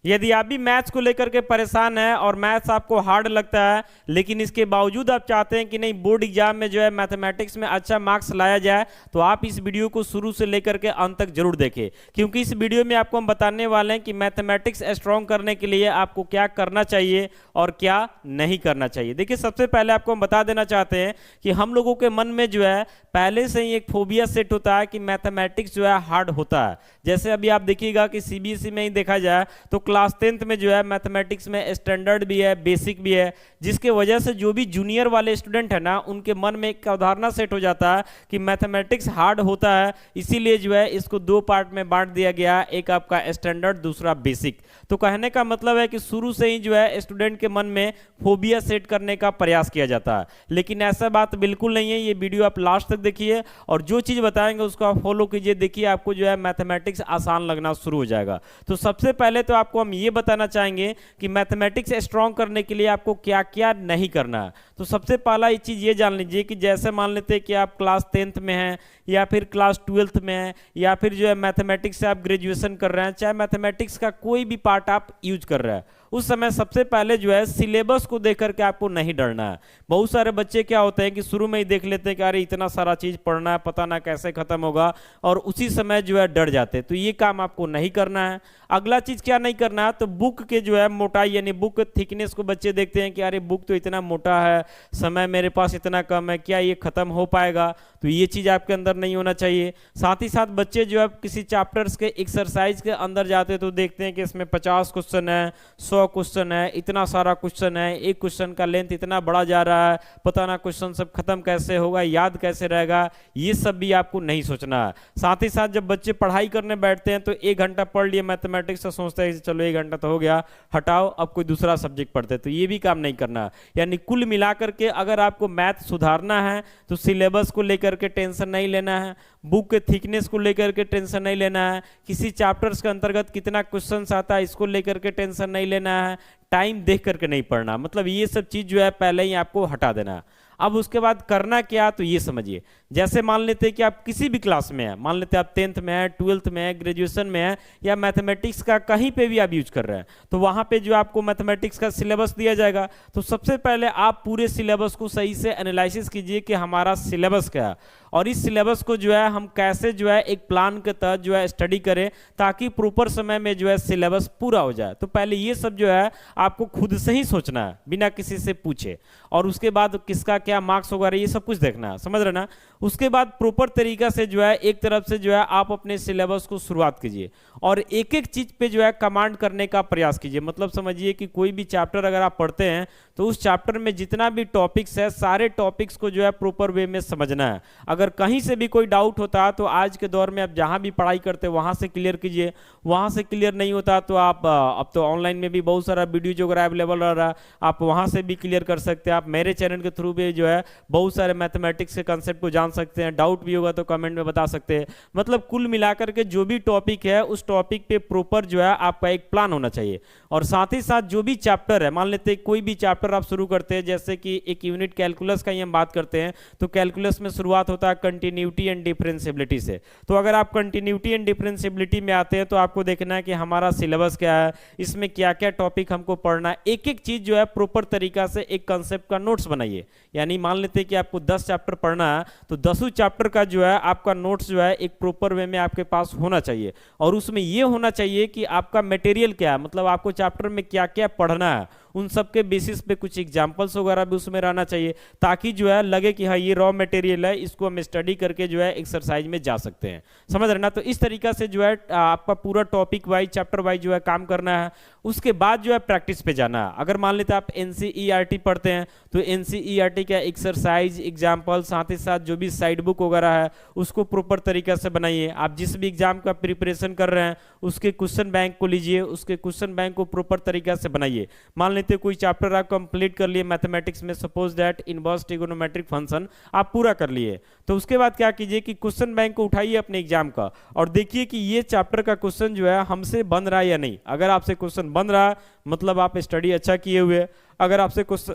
यदि आप भी मैथ्स को लेकर के परेशान हैं और मैथ्स आपको हार्ड लगता है, लेकिन इसके बावजूद आप चाहते हैं कि नहीं बोर्ड एग्जाम में जो है मैथमेटिक्स में अच्छा मार्क्स लाया जाए, तो आप इस वीडियो को शुरू से लेकर के अंत तक जरूर देखें, क्योंकि इस वीडियो में आपको हम बताने वाले हैं कि मैथमेटिक्स स्ट्रॉन्ग करने के लिए आपको क्या करना चाहिए और क्या नहीं करना चाहिए। देखिए, सबसे पहले आपको हम बता देना चाहते हैं कि हम लोगों के मन में जो है पहले से ही एक फोबिया सेट होता है कि मैथमेटिक्स जो है हार्ड होता है। जैसे अभी आप देखिएगा कि सीबीएसई में ही देखा जाए तो क्लास 10th में जो है मैथमेटिक्स में स्टैंडर्ड भी है, बेसिक भी है, जिसके वजह से जो भी जूनियर वाले स्टूडेंट है ना, उनके मन में एक अवधारणा सेट हो जाता है कि मैथमेटिक्स हार्ड होता है, इसीलिए जो है इसको दो पार्ट में बांट दिया गया, एक आपका स्टैंडर्ड, दूसरा बेसिक। तो कहने का मतलब है कि शुरू से ही जो है स्टूडेंट के मन में फोबिया सेट करने का प्रयास किया जाता है, लेकिन ऐसा बात बिल्कुल नहीं है। ये वीडियो आप लास्ट तक देखिए और जो चीज बताएंगे उसको आप फॉलो कीजिए, देखिए आपको जो है मैथमेटिक्स आसान लगना शुरू हो जाएगा। तो सबसे पहले तो आपको हम ये बताना चाहेंगे कि मैथमेटिक्स स्ट्रॉन्ग करने के लिए आपको क्या क्या नहीं करना है। तो सबसे पहला एक चीज ये जान लीजिए कि जैसे मान लेते हैं कि आप क्लास 10th में हैं या फिर क्लास 12th में हैं या फिर जो है मैथमेटिक्स से आप ग्रेजुएशन कर रहे हैं, चाहे मैथमेटिक्स का कोई भी पार्ट आप यूज कर रहे हैं, उस समय सबसे पहले जो है सिलेबस को देख करके आपको नहीं डरना है। बहुत सारे बच्चे क्या होते हैं कि शुरू में ही देख लेते हैं कि अरे इतना सारा चीज पढ़ना है, पता ना कैसे खत्म होगा, और उसी समय जो है डर जाते हैं। तो ये काम आपको नहीं करना है। अगला चीज क्या नहीं करना है, तो बुक के जो है मोटाई यानी बुक थिकनेस को बच्चे देखते हैं कि अरे बुक तो इतना मोटा है, समय मेरे पास इतना कम है, क्या ये खत्म हो पाएगा। तो ये चीज आपके अंदर नहीं होना चाहिए। साथ ही साथ बच्चे जो है किसी चैप्टर्स के एक्सरसाइज के अंदर जाते हैं तो देखते हैं कि इसमें 50 क्वेश्चन है, 100 क्वेश्चन है, इतना सारा क्वेश्चन है, एक क्वेश्चन का लेंथ इतना बड़ा जा रहा है, पता ना क्वेश्चन सब खत्म कैसे होगा, याद कैसे रहेगा। ये सब भी आपको नहीं सोचना है। साथ ही साथ जब बच्चे पढ़ाई करने बैठते हैं तो 1 घंटा पढ़ लिए मैथमेटिक्स से, सोचते हैं चलो 1 घंटा तो हो गया, हटाओ अब कोई दूसरा सब्जेक्ट पढ़ते हैं। तो ये भी काम नहीं करना। यानी कुल मिलाकर के अगर आपको मैथ सुधारना है तो सिलेबस को लेकर के टेंशन नहीं लेना है, बुक के थिकनेस को लेकर के टेंशन नहीं लेना है, किसी चैप्टर्स के अंतर्गत कितना क्वेश्चंस आता है इसको लेकर के टेंशन नहीं लेना है, टाइम देख करके नहीं पढ़ना। मतलब ये सब चीज जो है पहले ही आपको हटा देना है। अब उसके बाद करना क्या, तो ये समझिए। जैसे मान लेते हैं कि आप किसी भी क्लास में हैं, मान लेते हैं आप 10th में है, 12th में है, ग्रेजुएशन में है, या मैथमेटिक्स का कहीं पे भी आप यूज कर रहे हैं, तो वहां पे जो आपको मैथमेटिक्स का सिलेबस दिया जाएगा, तो सबसे पहले आप पूरे सिलेबस को सही से एनालिसिस कीजिए कि हमारा सिलेबस क्या है, और इस सिलेबस को जो है हम कैसे जो है एक प्लान के तहत जो है स्टडी करें ताकि प्रॉपर समय में जो है सिलेबस पूरा हो जाए। तो पहले ये सब जो है आपको खुद से ही सोचना है बिना किसी से पूछे, और उसके बाद किसका क्या मार्क्स होगा ये सब कुछ देखना है, समझ रहे ना। उसके बाद प्रॉपर तरीका से जो है एक तरफ से जो है आप अपने सिलेबस को शुरुआत कीजिए और एक एक चीज पे जो है कमांड करने का प्रयास कीजिए। मतलब समझिए कि कोई भी चैप्टर अगर आप पढ़ते हैं तो उस चैप्टर में जितना भी टॉपिक्स है सारे टॉपिक्स को जो है प्रॉपर वे में समझना है। अगर कहीं से भी कोई डाउट होता है तो आज के दौर में आप जहां भी पढ़ाई करते हैं वहां से क्लियर कीजिए। वहां से क्लियर नहीं होता तो आप अब तो ऑनलाइन में भी बहुत सारा वीडियो जो अवेलेबल रहा है, आप वहां से भी क्लियर कर सकते हैं। आप मेरे चैनल के थ्रू भी जो है बहुत सारे मैथमेटिक्स के कंसेप्ट को जान सकते हैं। डाउट भी होगा तो कमेंट में बता सकते हैं। मतलब कुल मिलाकर के जो भी टॉपिक है उस टॉपिक पे प्रॉपर जो है आपका एक प्लान होना चाहिए। और साथ ही साथ जो भी चैप्टर है, मान लेते हैं कोई भी चैप्टर आप शुरू करते हैं, जैसे कि एक यूनिट कैलकुलस का ही हम बात करते हैं, तो कैलकुलस में शुरुआत होता है कंटिन्यूटी एंड डिफरेंशिएबिलिटी से। तो अगर आप कंटिन्यूटी एंड डिफरेंशिएबिलिटी में आते हैं तो आपको देखना है कि हमारा सिलेबस क्या है, इसमें क्या क्या टॉपिक हमको पढ़ना है। एक एक चीज जो है प्रॉपर तरीका से एक कंसेप्ट का नोट्स बनाइए। यानी मान लेते हैं कि आपको 10 चैप्टर पढ़ना है तो 10 चैप्टर का जो है आपका नोट्स जो है एक प्रॉपर वे में आपके पास होना चाहिए। और उसमें यह होना चाहिए कि आपका मटेरियल क्या है, मतलब आपको चैप्टर में क्या क्या पढ़ना है, उन सब के बेसिस पे कुछ एग्जांपल्स वगैरह भी उसमें रहना चाहिए, ताकि जो है लगे कि हाँ ये रॉ मटेरियल है, इसको हम स्टडी करके जो है एक्सरसाइज में जा सकते हैं, समझ रहे ना। तो इस तरीका से जो है आपका पूरा टॉपिक वाइज चैप्टर वाइज जो है काम करना है। उसके बाद जो है प्रैक्टिस पे जाना है। अगर मान लेते आप एनसीईआरटी पढ़ते हैं तो एनसीईआरटी का एक्सरसाइज, एग्जाम्पल, साथ ही साथ जो भी साइड बुक वगैरह है उसको प्रॉपर तरीका से बनाइए। आप जिस भी एग्जाम का प्रिपरेशन कर रहे हैं उसके क्वेश्चन बैंक को लीजिए, उसके क्वेश्चन बैंक को प्रॉपर तरीका से बनाइए। मान लेते कोई चैप्टर आप कंप्लीट कर लिए मैथमेटिक्स में, suppose that inverse trigonometric function आप पूरा कर लिए, तो उसके बाद क्या कीजिए कि क्वेश्चन बैंक को उठाइए अपने एग्जाम का और देखिए कि ये चैप्टर का क्वेश्चन जो है हमसे बन रहा है या नहीं। अगर आपसे क्वेश्चन बन रहा है मतलब आप स्टडी अच्छा किए हुए। अगर आपसे क्वेश्चन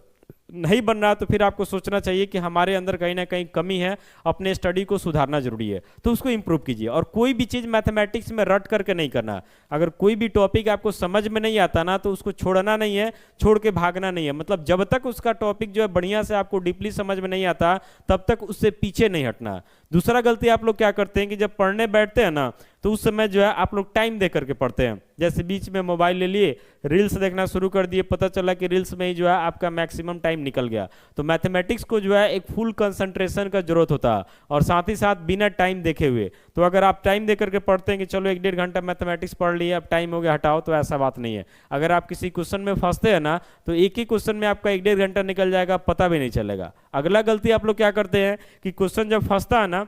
नहीं बन रहा तो फिर आपको सोचना चाहिए कि हमारे अंदर कहीं ना कहीं कमी है, अपने स्टडी को सुधारना जरूरी है, तो उसको इंप्रूव कीजिए। और कोई भी चीज़ मैथमेटिक्स में रट करके नहीं करना। अगर कोई भी टॉपिक आपको समझ में नहीं आता ना तो उसको छोड़ना नहीं है, छोड़ के भागना नहीं है। मतलब जब तक उसका टॉपिक जो है बढ़िया से आपको डीपली समझ में नहीं आता तब तक उससे पीछे नहीं हटना। दूसरा गलती आप लोग क्या करते हैं कि जब पढ़ने बैठते हैं ना तो उस समय जो है आप लोग टाइम दे करके पढ़ते हैं। जैसे बीच में मोबाइल ले लिए, रील्स देखना शुरू कर दिए, पता चला कि रील्स में ही जो है आपका मैक्सिमम टाइम निकल गया। तो मैथमेटिक्स को जो है एक फुल कंसंट्रेशन का जरूरत होता है, और साथ ही साथ बिना टाइम देखे हुए। तो अगर आप टाइम दे करके पढ़ते हैं कि चलो 1-1.5 घंटा मैथमेटिक्स पढ़ लिए, अब टाइम हो गया हटाओ, तो ऐसा बात नहीं है। अगर आप किसी क्वेश्चन में फंसते हैं ना तो एक ही क्वेश्चन में आपका 1-1.5 घंटा निकल जाएगा, पता भी नहीं चलेगा। अगला गलती आप लोग क्या करते हैं कि क्वेश्चन जब फंसता है ना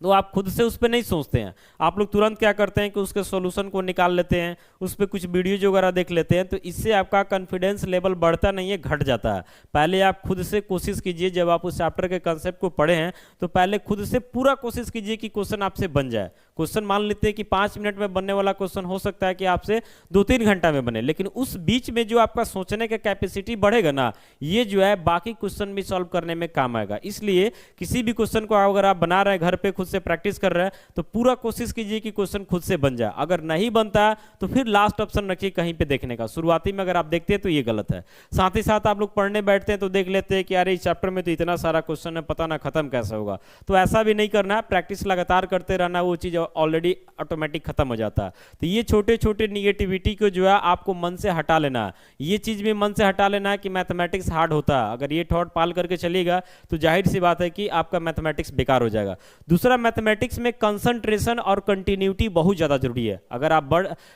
तो आप खुद से उस पर नहीं सोचते हैं, आप लोग तुरंत क्या करते हैं कि उसके सॉल्यूशन को निकाल लेते हैं, उस पर कुछ वीडियो वगैरह देख लेते हैं। तो इससे आपका कॉन्फिडेंस लेवल बढ़ता नहीं है, घट जाता है। पहले आप खुद से कोशिश कीजिए, जब आप उस चैप्टर के कंसेप्ट को पढ़े हैं तो पहले खुद से पूरा कोशिश कीजिए कि क्वेश्चन आपसे बन जाए। क्वेश्चन मान लेते हैं कि 5 मिनट में बनने वाला क्वेश्चन हो सकता है कि आपसे 2-3 घंटा में बने, लेकिन उस बीच में जो आपका सोचने का कैपेसिटी बढ़ेगा ना, ये जो है बाकी क्वेश्चन भी सॉल्व करने में काम आएगा। इसलिए किसी भी क्वेश्चन को अगर आप बना रहे हैं, घर पे खुद से प्रैक्टिस कर रहे हैं, तो पूरा कोशिश कीजिए कि क्वेश्चन खुद से बन जाए। अगर नहीं बनता तो फिर लास्ट ऑप्शन रखिए कहीं पे देखने का। शुरुआती में अगर आप देखते हैं तो ये गलत है। साथ ही साथ आप लोग पढ़ने बैठते हैं तो देख लेते हैं कि अरे इस चैप्टर में तो इतना सारा क्वेश्चन है, पता ना खत्म कैसे होगा। तो ऐसा भी नहीं करना है, प्रैक्टिस लगातार करते रहना, वो चीज ऑलरेडी ऑटोमेटिक खत्म हो जाता है। तो ये छोटे छोटे निगेटिविटी को जो है आपको मन से हटा लेना है। ये चीज भी मन से हटा लेना है कि मैथमेटिक्स हार्ड होता है। अगर ये थॉट पाल करके चलिएगा तो जाहिर सी बात है कि आपका मैथमेटिक्स बेकार हो जाएगा। दूसरा, मैथमेटिक्स में कंसंट्रेशन और कंटिन्यूटी बहुत ज्यादा जरूरी है। अगर आप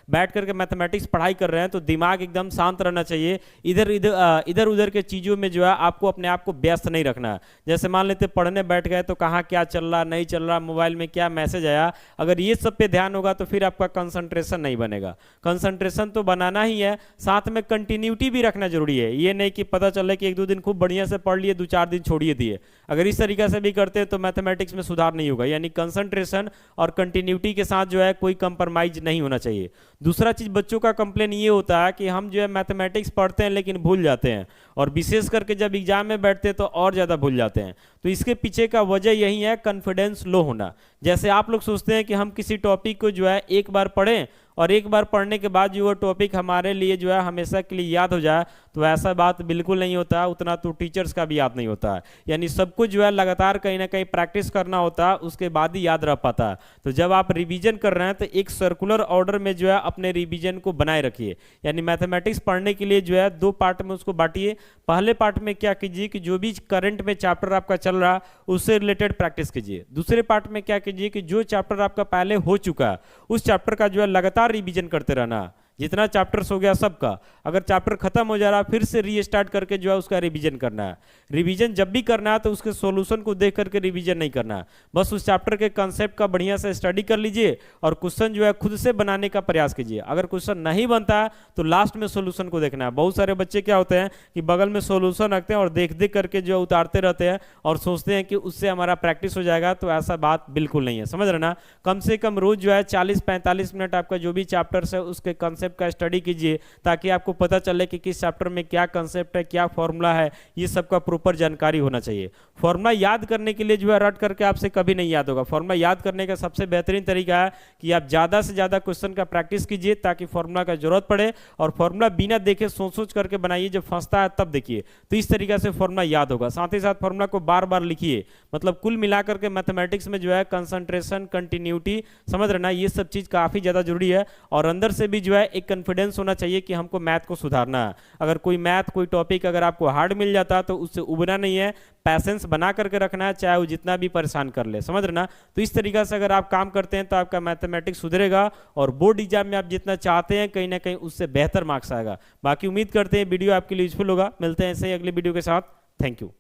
बैठ करके मैथमेटिक्स पढ़ाई कर रहे हैं तो दिमाग एकदम शांत रहना चाहिए। इधर उधर के चीजों में जो है आपको अपने आप को व्यस्त नहीं रखना है। जैसे मान लेते पढ़ने बैठ गए तो कहाँ क्या चल रहा नहीं चल रहा, मोबाइल में क्या मैसेज आया, अगर ये सब पे ध्यान होगा तो फिर आपका कंसंट्रेशन नहीं बनेगा। कंसंट्रेशन तो बनाना ही है, साथ में कंटिन्यूटी भी रखना जरूरी है। ये नहीं कि पता चले कि 1-2 दिन खूब बढ़िया से पढ़ लिए, 2-4 दिन छोड़िए दिए। अगर इस तरीके से भी करते हैं तो मैथमेटिक्स में सुधार नहीं होगा। यानी कंसंट्रेशन और कंटिन्यूटी के साथ जो है कोई कंप्रोमाइज नहीं होना चाहिए। दूसरा चीज, बच्चों का कंप्लेन ये होता है कि हम जो है मैथमेटिक्स पढ़ते हैं लेकिन भूल जाते हैं, और विशेष करके जब एग्जाम में बैठते हैं तो और ज्यादा भूल जाते हैं। तो इसके पीछे का वजह यही है, कॉन्फिडेंस लो होना। जैसे आप लोग सोचते हैं कि हम किसी टॉपिक को जो है एक बार पढ़ें और एक बार पढ़ने के बाद जो वो टॉपिक हमारे लिए जो है हमेशा के लिए याद हो जाए, तो ऐसा बात बिल्कुल नहीं होता। उतना तो टीचर्स का भी याद नहीं होता है। यानी सब कुछ जो है लगातार कहीं ना कहीं प्रैक्टिस करना होता है, उसके बाद ही याद रह पाता है। तो जब आप रिवीजन कर रहे हैं तो एक सर्कुलर ऑर्डर में जो है अपने रिवीजन को बनाए रखिए। यानी मैथमेटिक्स पढ़ने के लिए जो है 2 पार्ट में उसको बांटिए। पहले पार्ट में क्या कीजिए कि जो भी करंट में चैप्टर आपका चल रहा उससे रिलेटेड प्रैक्टिस कीजिए। दूसरे पार्ट में क्या कीजिए कि जो चैप्टर आपका पहले हो चुका है उस चैप्टर का जो है लगातार रिवीजन करते रहना। जितना चैप्टर्स हो गया सबका, अगर चैप्टर खत्म हो जा रहा फिर से रीस्टार्ट करके जो है उसका रिवीजन करना है। रिवीजन जब भी करना है तो उसके सॉल्यूशन को देख करके रिवीजन नहीं करना है, बस उस चैप्टर के कंसेप्ट का बढ़िया से स्टडी कर लीजिए और क्वेश्चन जो है खुद से बनाने का प्रयास कीजिए। अगर क्वेश्चन नहीं बनता है तो लास्ट में सॉल्यूशन को देखना है। बहुत सारे बच्चे क्या होते हैं कि बगल में सॉल्यूशन रखते हैं और देख देख करके जो उतारते रहते हैं और सोचते हैं कि उससे हमारा प्रैक्टिस हो जाएगा। तो ऐसा बात बिल्कुल नहीं है, समझ रहे ना। कम से कम रोज जो है 40-45 मिनट आपका जो भी चैप्टर्स है उसके कंसेप्ट का स्टडी कीजिए, ताकि आपको पता चले कि किस चैप्टर में क्या कंसेप्ट है, क्या फॉर्मूला है, ये सब का प्रॉपर जानकारी होना चाहिए। फॉर्मूला याद करने के लिए जो है रट करके आपसे कभी नहीं याद होगा। फॉर्मूला याद करने का सबसे बेहतरीन तरीका है कि आप ज्यादा से ज्यादा क्वेश्चन का प्रैक्टिस कीजिए, ताकि फॉर्मूला का जरूरत पड़े और फॉर्मूला बिना देखे सोच सोच करके बनाइए, जब फंसता है तब देखिए। तो इस तरीके से फॉर्मूला याद होगा। साथ ही साथ फॉर्मूला को बार बार लिखिए। मतलब कुल मिलाकर के मैथमेटिक्स में जो है कंसंट्रेशन, कंटिन्यूटी, समझ रहे ना, ये सब चीज काफी ज्यादा जरूरी है। और अंदर से भी जो है एक कॉन्फिडेंस होना चाहिए कि हमको मैथ को सुधारना है। अगर कोई मैथ कोई टॉपिक अगर आपको हार्ड मिल जाता है तो उससे उबना नहीं है, पैसेंस बना करके रखना है, चाहे वो जितना भी परेशान कर ले, समझ रहे ना। तो इस तरीके से अगर आप काम करते हैं तो आपका मैथमेटिक्स सुधरेगा और बोर्ड एग्जाम में आप जितना चाहते हैं कहीं ना कहीं उससे बेहतर मार्क्स आएगा। बाकी उम्मीद करते हैं वीडियो आपके लिए यूजफुल होगा। मिलते हैं ऐसे ही अगले वीडियो के साथ। Thank you.